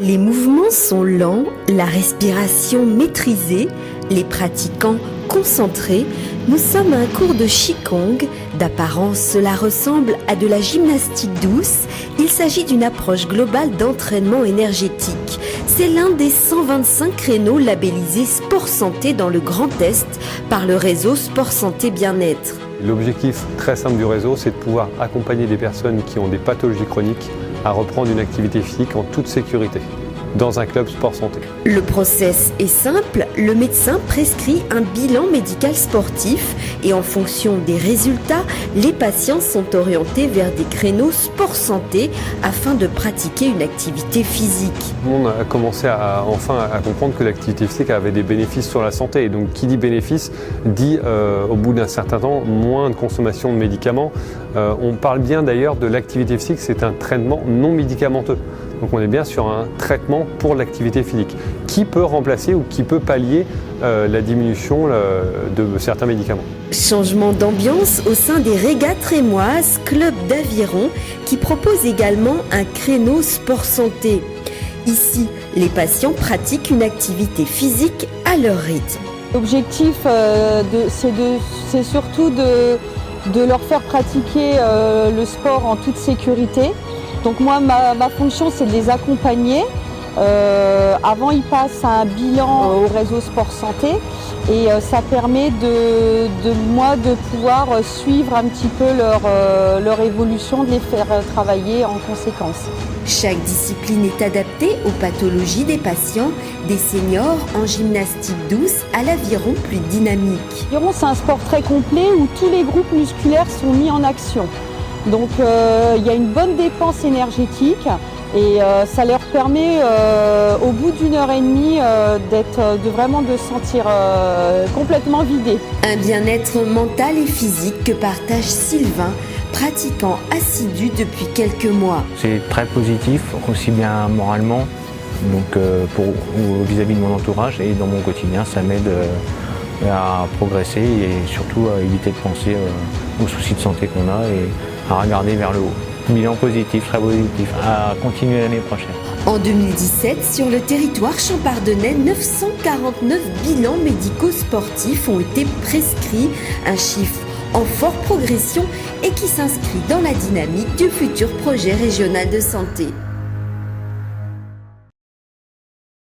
Les mouvements sont lents, la respiration maîtrisée, les pratiquants concentrés. Nous sommes à un cours de Qigong. D'apparence, cela ressemble à de la gymnastique douce. Il s'agit d'une approche globale d'entraînement énergétique. C'est l'un des 125 créneaux labellisés Sport Santé dans le Grand Est par le réseau Sport Santé Bien-être. L'objectif très simple du réseau, c'est de pouvoir accompagner des personnes qui ont des pathologies chroniques à reprendre une activité physique en toute sécurité, dans un club sport santé. Le process est simple, le médecin prescrit un bilan médical sportif et en fonction des résultats, les patients sont orientés vers des créneaux sport santé afin de pratiquer une activité physique. Tout le monde a commencé enfin à comprendre que l'activité physique avait des bénéfices sur la santé. Et donc qui dit bénéfice dit au bout d'un certain temps moins de consommation de médicaments. On parle bien d'ailleurs de l'activité physique, c'est un traitement non médicamenteux. Donc on est bien sur un traitement pour l'activité physique qui peut remplacer ou qui peut pallier la diminution de certains médicaments. Changement d'ambiance au sein des Régates Rémoises, club d'aviron qui propose également un créneau sport santé. Ici, les patients pratiquent une activité physique à leur rythme. L'objectif, c'est surtout de leur faire pratiquer le sport en toute sécurité. Donc moi, ma fonction, c'est de les accompagner. Avant, ils passent un bilan au réseau Sport Santé et ça permet de pouvoir suivre un petit peu leur évolution, de les faire travailler en conséquence. Chaque discipline est adaptée aux pathologies des patients, des seniors en gymnastique douce à l'aviron plus dynamique. L'aviron, c'est un sport très complet où tous les groupes musculaires sont mis en action. Donc il y a une bonne dépense énergétique et ça leur permet au bout d'une heure et demie vraiment de se sentir complètement vidés. Un bien-être mental et physique que partage Sylvain, pratiquant assidu depuis quelques mois. C'est très positif, aussi bien moralement, donc vis-à-vis de mon entourage et dans mon quotidien, ça m'aide à progresser et surtout à éviter de penser aux soucis de santé qu'on a et à regarder vers le haut. Bilan positif, très positif, à continuer l'année prochaine. En 2017, sur le territoire champardonnais, 949 bilans médicaux sportifs ont été prescrits, un chiffre en forte progression et qui s'inscrit dans la dynamique du futur projet régional de santé.